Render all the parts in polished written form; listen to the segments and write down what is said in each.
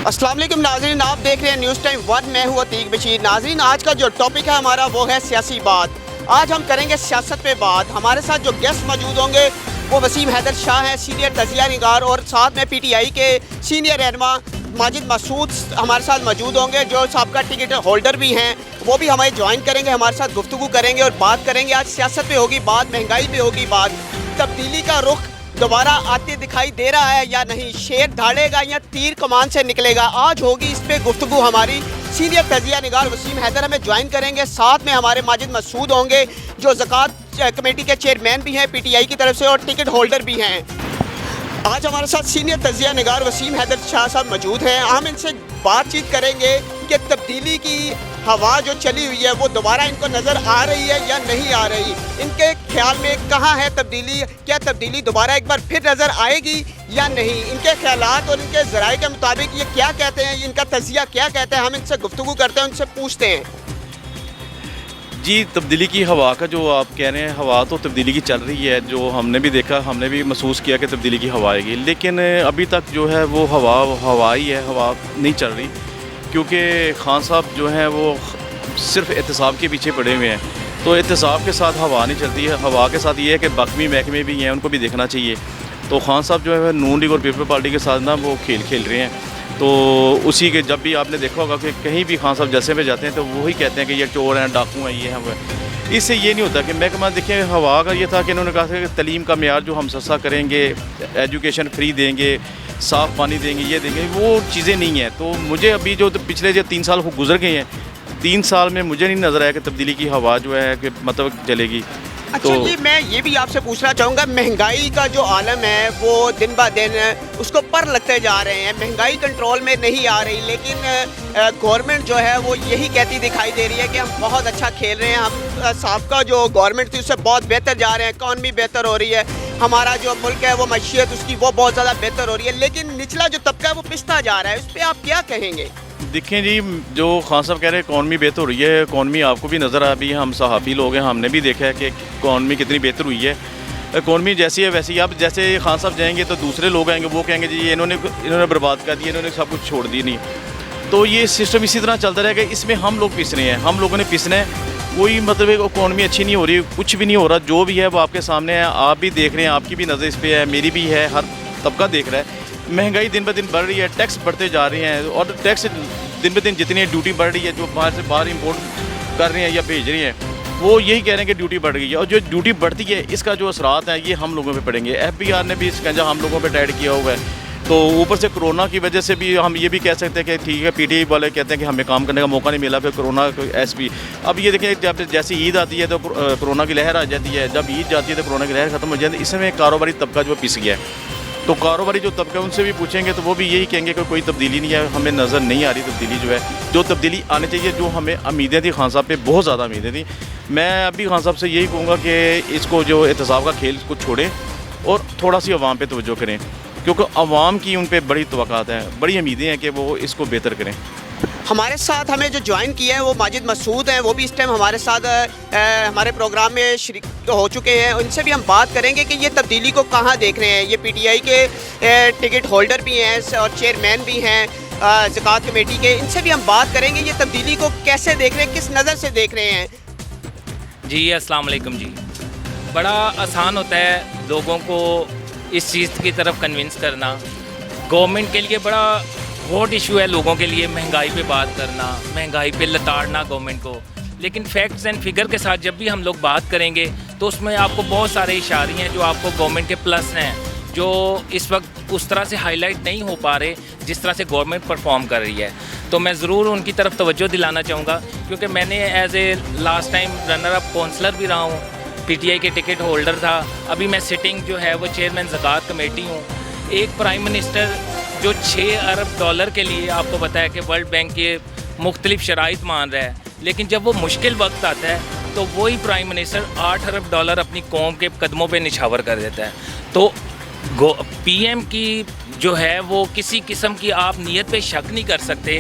अस्सलाम वालेकुम नाज़रीन, आप देख रहे हैं न्यूज़ टाइम 1। मैं हूँ अतीक बशीर। नाज़रीन, आज का जो टॉपिक है हमारा वो है सियासी बात। आज हम करेंगे सियासत पे बात। हमारे साथ जो गेस्ट मौजूद होंगे वो वसीम हैदर शाह हैं, सीनियर तजिया निगार, और साथ में PTI के सीनियर रहनुमा माजिद मसूद हमारे साथ मौजूद होंगे, जो साबका टिकट होल्डर भी हैं। वो भी हमें ज्वाइन करेंगे, हमारे साथ गुफ्तगू करेंगे और बात करेंगे। आज सियासत पे होगी बात, महंगाई पे होगी बात, तब्दीली का रुख दोबारा आते दिखाई दे रहा है या नहीं, शेर धाड़ेगा या तीर कमान से निकलेगा, आज होगी इस पे गुफ्तगू। हमारी सीनियर तजिया निगार वसीम हैदर हमें ज्वाइन करेंगे, साथ में हमारे माजिद मसूद होंगे जो ज़कात कमेटी के चेयरमैन भी हैं PTI की तरफ से और टिकट होल्डर भी हैं। आज हमारे साथ सीनियर तजिया निगार वसीम हैदर शाह साहब मौजूद हैं। हम इनसे बातचीत करेंगे कि तब्दीली की हवा जो चली हुई है वो दोबारा इनको नज़र आ रही है या नहीं आ रही, इनके ख्याल में कहाँ है तब्दीली, क्या तब्दीली दोबारा एक बार फिर नज़र आएगी या नहीं, इनके ख्यालात और इनके ज़राए के मुताबिक ये क्या कहते हैं, इनका तजिया क्या कहता है, हम इनसे गुफ्तगू करते हैं, उनसे पूछते हैं। जी, तब्दीली की हवा का जो आप कह रहे हैं, हवा तो तब्दीली की चल रही है, जो हमने भी देखा, हमने भी महसूस किया कि तब्दीली की हवा आएगी, लेकिन अभी तक जो है वो हवा ही है, हवा नहीं चल रही, क्योंकि खान साहब जो हैं वो सिर्फ एहतसाब के पीछे पड़े हुए हैं। तो एहतसाब के साथ हवा नहीं चलती है, हवा के साथ ये है कि बाकी महकमे भी हैं, उनको भी देखना चाहिए। तो खान साहब जो है नून लीग और पीपल पार्टी के साथ ना वो खेल रहे हैं। तो उसी के जब भी आपने देखा होगा कि कहीं भी खान साहब जलसे में जाते हैं तो वही कहते हैं कि ये चोर हैं, डाकू हैं, ये हैं, वो है। इससे ये नहीं होता कि महकमा देखिए, हवा का ये था कि इन्होंने कहा था कि तलीम का मेयार जो हम सस्ता करेंगे, एजुकेशन फ्री देंगे, साफ़ पानी देंगे, ये देंगे, वो चीज़ें नहीं हैं। तो मुझे अभी जो पिछले जो 3 साल गुजर गए हैं, 3 साल में मुझे नहीं नज़र आया कि तब्दीली की हवा जो है कि मतलब चलेगी। अच्छा जी, मैं ये भी आपसे पूछना चाहूँगा, महंगाई का जो आलम है वो दिन ब दिन उसको पर लगते जा रहे हैं, महंगाई कंट्रोल में नहीं आ रही, लेकिन गवर्नमेंट जो है वो यही कहती दिखाई दे रही है कि हम बहुत अच्छा खेल रहे हैं, हम साबका जो गवर्नमेंट थी उससे बहुत बेहतर जा रहे हैं, इकॉनमी बेहतर हो रही है, हमारा जो मुल्क है वो मईशत उसकी वो बहुत ज़्यादा बेहतर हो रही है, लेकिन निचला जो तबका है वो पिसता जा रहा है, उस पर आप क्या कहेंगे? देखें जी, जो खान साहब कह रहे हैं इकॉनमी बेहतर हो रही है, इकॉनमी आपको भी नज़र आ रही है, हम सहाफ़ी लोग हैं, हमने भी देखा है कि इकॉनमी कितनी बेहतर हुई है। इकॉनमी जैसी है वैसी, अब जैसे खान साहब जाएंगे तो दूसरे लोग आएंगे, वो कहेंगे जी इन्होंने बर्बाद कर दिया, इन्होंने सब कुछ छोड़ दी नहीं। तो ये सिस्टम इसी तरह चलता रहेगा, इसमें हम लोग पिस रहे हैं, हम लोगों ने पिसना है। कोई मतलब इकॉनमी अच्छी नहीं हो रही, कुछ भी नहीं हो रहा, जो भी है वो आपके सामने है, आप भी देख रहे हैं, आपकी भी नज़र इस पर है, मेरी भी है, हर तबका देख रहा है। महंगाई दिन ब दिन बढ़ रही है, टैक्स बढ़ते जा रहे हैं, और टैक्स दिन ब दिन जितनी ड्यूटी बढ़ रही है, जो बाहर से बाहर इंपोर्ट कर रहे हैं या भेज रहे हैं, वो यही कह रहे हैं कि ड्यूटी बढ़ गई है, और जो ड्यूटी बढ़ती है इसका जो असरात है ये हम लोगों पे पड़ेंगे। FBR ने भी शिकंजा हम लोगों पे टाइट किया हुआ है, तो ऊपर से कोरोना की वजह से भी हम ये भी कह सकते हैं कि ठीक है, PTI वाले कहते हैं कि हमें काम करने का मौका नहीं मिला, फिर कोरोना SP। अब ये देखें, जब जैसे ईद आती है तो कोरोना की लहर आ जाती है, जब ईद जाती है तो कोरोना की लहर ख़त्म हो जाती है, इसमें कारोबारी तबका जो पिस गया है। तो कारोबारी जो तबका है उनसे भी पूछेंगे तो वो भी यही कहेंगे कि कोई तब्दीली नहीं है, हमें नज़र नहीं आ रही तब्दीली जो है, जो तब्दीली आनी चाहिए, जो हमें उम्मीदें थी खान साहब पे, बहुत ज़्यादा उम्मीदें थी। मैं अभी खान साहब से यही कहूँगा कि इसको जो एहतसाब का खेल को छोड़ें और थोड़ा सी अवाम पे तवज्जो करें, क्योंकि अवाम की उन पर बड़ी तवक्कात हैं, बड़ी उम्मीदें हैं कि वो इसको बेहतर करें। हमारे साथ हमें जो ज्वाइन किया है वो माजिद मसूद हैं, वो भी इस टाइम हमारे साथ हमारे प्रोग्राम में शरीक हो चुके हैं। उनसे भी हम बात करेंगे कि ये तब्दीली को कहाँ देख रहे हैं। ये PTI के टिकट होल्डर भी हैं और चेयरमैन भी हैं ज़कात कमेटी के, इनसे भी हम बात करेंगे ये तब्दीली को कैसे देख रहे हैं, किस नज़र से देख रहे हैं। जी अस्सलाम वालेकुम जी। बड़ा आसान होता है लोगों को इस चीज़ की तरफ कन्विंस करना, गवर्नमेंट के लिए बड़ा हॉट इशू है लोगों के लिए, महंगाई पे बात करना, महंगाई पे लताड़ना गवर्नमेंट को, लेकिन फैक्ट्स एंड फिगर के साथ जब भी हम लोग बात करेंगे तो उसमें आपको बहुत सारे इशारे हैं जो आपको गवर्नमेंट के प्लस हैं, जो इस वक्त उस तरह से हाईलाइट नहीं हो पा रहे जिस तरह से गवर्नमेंट परफॉर्म कर रही है। तो मैं ज़रूर उनकी तरफ तवज्जो दिलाना चाहूँगा, क्योंकि मैंने as a last time runner up councillor भी रहा हूँ, PTI के टिकट होल्डर था, अभी मैं सिटिंग जो है वो चेयरमैन ज़कात कमेटी हूँ। एक प्राइम मिनिस्टर जो $6 अरब के लिए आपको पता है कि वर्ल्ड बैंक के मुख्तलिफ शराइत मान रहा है, लेकिन जब वो मुश्किल वक्त आता है तो वही प्राइम मिनिस्टर $8 अरब अपनी कौम के कदमों पे निछावर कर देता है। तो PM की जो है वो किसी किस्म की आप नीयत पे शक नहीं कर सकते।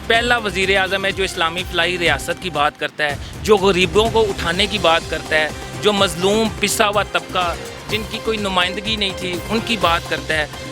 पहला वज़ीर आज़म है जो इस्लामी फलाई रियासत की बात करता है, जो गरीबों को उठाने की बात करता है, जो मज़लूम पिसा हुआ तबका जिनकी कोई नुमाइंदगी नहीं थी उनकी बात करता है।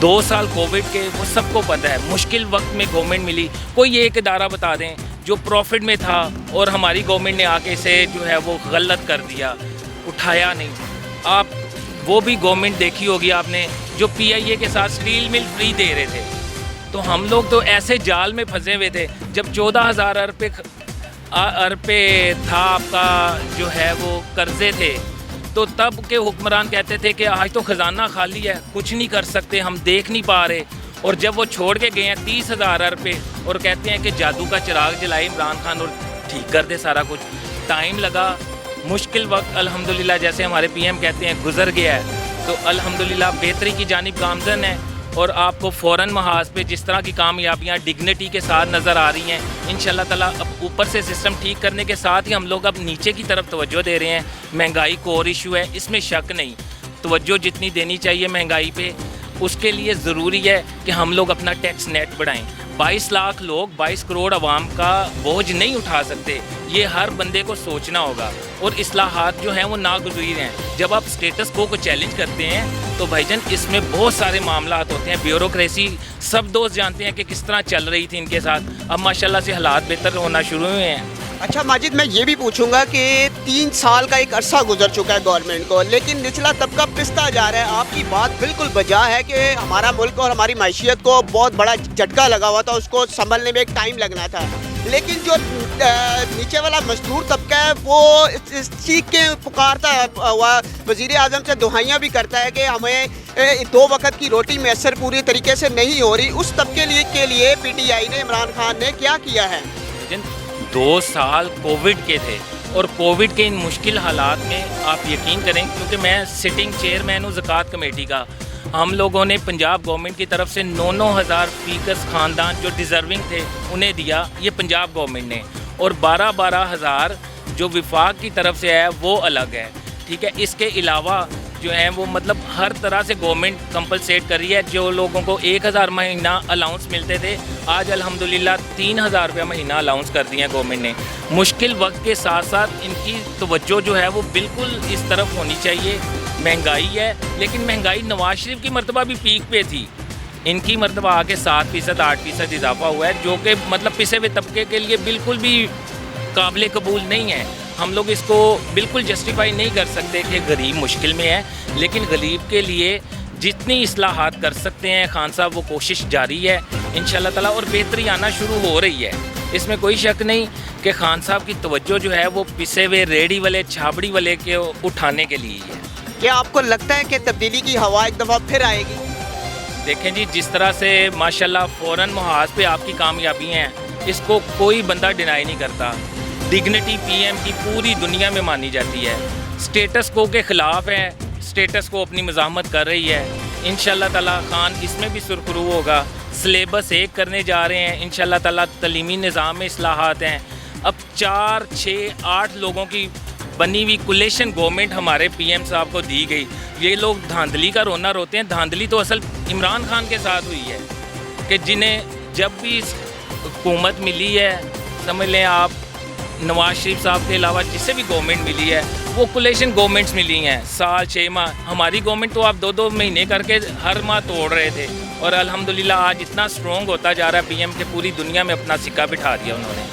2 साल कोविड के वो सबको पता है, मुश्किल वक्त में गवर्नमेंट मिली। कोई एक इदारा बता दें जो प्रॉफिट में था और हमारी गवर्नमेंट ने आके इसे जो है वो गलत कर दिया, उठाया नहीं। आप वो भी गवर्नमेंट देखी होगी आपने, जो PIA के साथ स्टील मिल फ्री दे रहे थे, तो हम लोग तो ऐसे जाल में फंसे हुए थे। जब 14,000 अरब था आपका जो है वो कर्जे थे, तो तब के हुक्मरान कहते थे कि आज तो ख़जाना खाली है, कुछ नहीं कर सकते, हम देख नहीं पा रहे। और जब वो छोड़ के गए हैं 30,000 अरब पे और कहते हैं कि जादू का चिराग जलाए इमरान खान और ठीक कर दे सारा कुछ, टाइम लगा। मुश्किल वक्त अल्हम्दुलिल्लाह जैसे हमारे PM कहते हैं गुजर गया है, तो अल्हम्दुलिल्लाह बेहतरी की जानिब गामज़न है। और आपको फ़ौरन महाज पे जिस तरह की कामयाबियाँ डिग्निटी के साथ नज़र आ रही हैं, इंशाल्लाह ताला अब ऊपर से सिस्टम ठीक करने के साथ ही हम लोग अब नीचे की तरफ तवज्जो दे रहे हैं। महंगाई कोर इशू है, इसमें शक नहीं, तवज्जो जितनी देनी चाहिए महंगाई पे, उसके लिए ज़रूरी है कि हम लोग अपना टैक्स नेट बढ़ाएं। 22 लाख लोग 22 करोड़ आवाम का बोझ नहीं उठा सकते, ये हर बंदे को सोचना होगा। और इस्लाहात जो हैं वो नागुज़ीर हैं। जब आप स्टेटस को चैलेंज करते हैं तो भाईजान इसमें बहुत सारे मामलात होते हैं, ब्यूरोक्रेसी सब दोस्त जानते हैं कि किस तरह चल रही थी इनके साथ। अब माशाल्लाह से हालात बेहतर होना शुरू हुए हैं। अच्छा माजिद, मैं ये भी पूछूंगा कि 3 साल का एक अरसा गुजर चुका है गवर्नमेंट को, लेकिन निचला तबका पिसता जा रहा है। आपकी बात बिल्कुल बजा है कि हमारा मुल्क और हमारी मैशियत को बहुत बड़ा झटका लगा हुआ था, उसको संभलने में एक टाइम लगना था। लेकिन जो नीचे वाला मजदूर तबका है वो इस चीख के पुकारता हुआ वज़ीर आज़म से दुहाइयाँ भी करता है कि हमें 2 वक्त की रोटी मैसर पूरी तरीके से नहीं हो रही। उस तबके के लिए PTI ने, इमरान खान ने क्या किया है? 2 साल कोविड के थे और कोविड के इन मुश्किल हालात में आप यकीन करें, क्योंकि मैं सिटिंग चेयरमैन हूँ ज़कात कमेटी का, हम लोगों ने पंजाब गवर्नमेंट की तरफ से 9-9 हज़ार फीकस ख़ानदान जो डिज़र्विंग थे उन्हें दिया, ये पंजाब गवर्नमेंट ने, और 12-12 हज़ार जो विफाक की तरफ से है वो अलग है, ठीक है। इसके अलावा जो है वो मतलब हर तरह से गवर्नमेंट कंपलसेट कर रही है। जो लोगों को 1,000 महीना अलाउंस मिलते थे, आज अल्हम्दुलिल्लाह 3,000 रुपया महीना अलाउंस कर दिए हैं गवर्नमेंट ने। मुश्किल वक्त के साथ साथ इनकी तवज्जो जो है वो बिल्कुल इस तरफ होनी चाहिए। महंगाई है, लेकिन महंगाई नवाज शरीफ की मरतबा भी पीक पे थी, इनकी मरतबा आके 7%, 8% इजाफा हुआ है, जो कि मतलब पिसे हुए तबके के लिए बिल्कुल भी काबिल कबूल नहीं है। हम लोग इसको बिल्कुल जस्टिफाई नहीं कर सकते कि गरीब मुश्किल में है, लेकिन गरीब के लिए जितनी इस्लाहात कर सकते हैं खान साहब वो कोशिश जारी है इंशाल्लाह ताला, और बेहतरी आना शुरू हो रही है। इसमें कोई शक नहीं कि खान साहब की तवज्जो जो है वो पिसे हुए रेडी वाले, छाबड़ी वाले के उठाने के लिए है। क्या आपको लगता है कि तब्दीली की हवा एक दफ़ा फिर आएगी? देखें जी, जिस तरह से माशाल्लाह फ़ौरन मुहाज पे आपकी कामयाबी हैं, इसको कोई बंदा डिनाई नहीं करता। डिग्निटी PM की पूरी दुनिया में मानी जाती है, स्टेटस को के ख़िलाफ़ है, स्टेटस को अपनी मज़ाहमत कर रही है। इंशाल्लाह ताला खान इसमें भी सुरखरू होगा। सिलेबस एक करने जा रहे हैं इंशाल्लाह ताला, तलीमी निज़ाम में इस्लाहात हैं। अब 4, 6, 8 लोगों की बनी हुई कुलेशन गवर्नमेंट हमारे PM साहब को दी गई। ये लोग धांधली का रोना रोते हैं, धांधली तो असल इमरान खान के साथ हुई है कि जिन्हें जब भी हुकूमत मिली है, समझ लें आप, नवाज शरीफ साहब के अलावा जिससे भी गवर्नमेंट मिली है वो कुलेशन गवर्नमेंट्स मिली हैं, साल 6 माह। हमारी गवर्नमेंट तो आप 2-2 महीने करके हर माह तोड़ रहे थे, और अल्हम्दुलिल्लाह आज इतना स्ट्रॉन्ग होता जा रहा है PM के, पूरी दुनिया में अपना सिक्का बिठा दिया उन्होंने।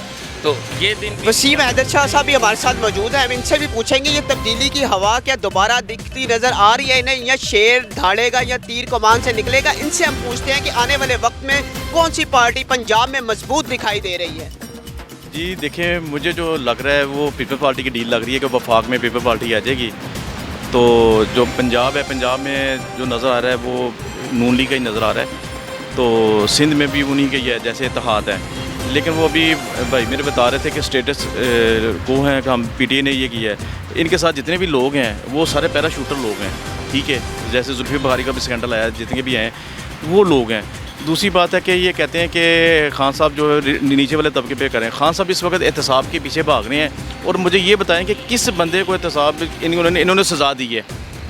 तो ये दिन वसीम हैदर शाह साहब भी हमारे साथ मौजूद हैं, हम इनसे भी पूछेंगे ये तब्दीली की हवा क्या दोबारा दिखती नज़र आ रही है इन्हें, या शेर ढालेगा या तीर कमान से निकलेगा। इनसे हम पूछते हैं कि आने वाले वक्त में कौन सी पार्टी पंजाब में मजबूत दिखाई दे रही है। जी देखिए, मुझे जो लग रहा है वो पीपल पार्टी की डील लग रही है कि वफाक में पीपल पार्टी आ जाएगी। तो जो पंजाब है, पंजाब में जो नज़र आ रहा है वो नून लीग का ही नज़र आ रहा है। तो सिंध में भी उन्हीं के ही है, जैसे इत्तेहाद है। लेकिन वो अभी भाई मेरे बता रहे थे कि स्टेटस को हैं कि हम PTI ने ये किया है। इनके साथ जितने भी लोग हैं वो सारे पैराशूटर लोग हैं, ठीक है। जैसे जुल्फी बखारी का भी स्कैंडल आया, जितने भी हैं वो लोग हैं। दूसरी बात है कि ये कहते हैं कि खान साहब जो नीचे वाले तबके पे करें। खान साहब इस वक्त एहतसाब के पीछे भाग रहे हैं, और मुझे ये बताएं कि किस बंदे को एहतसाब इन्होंने सज़ा दी है,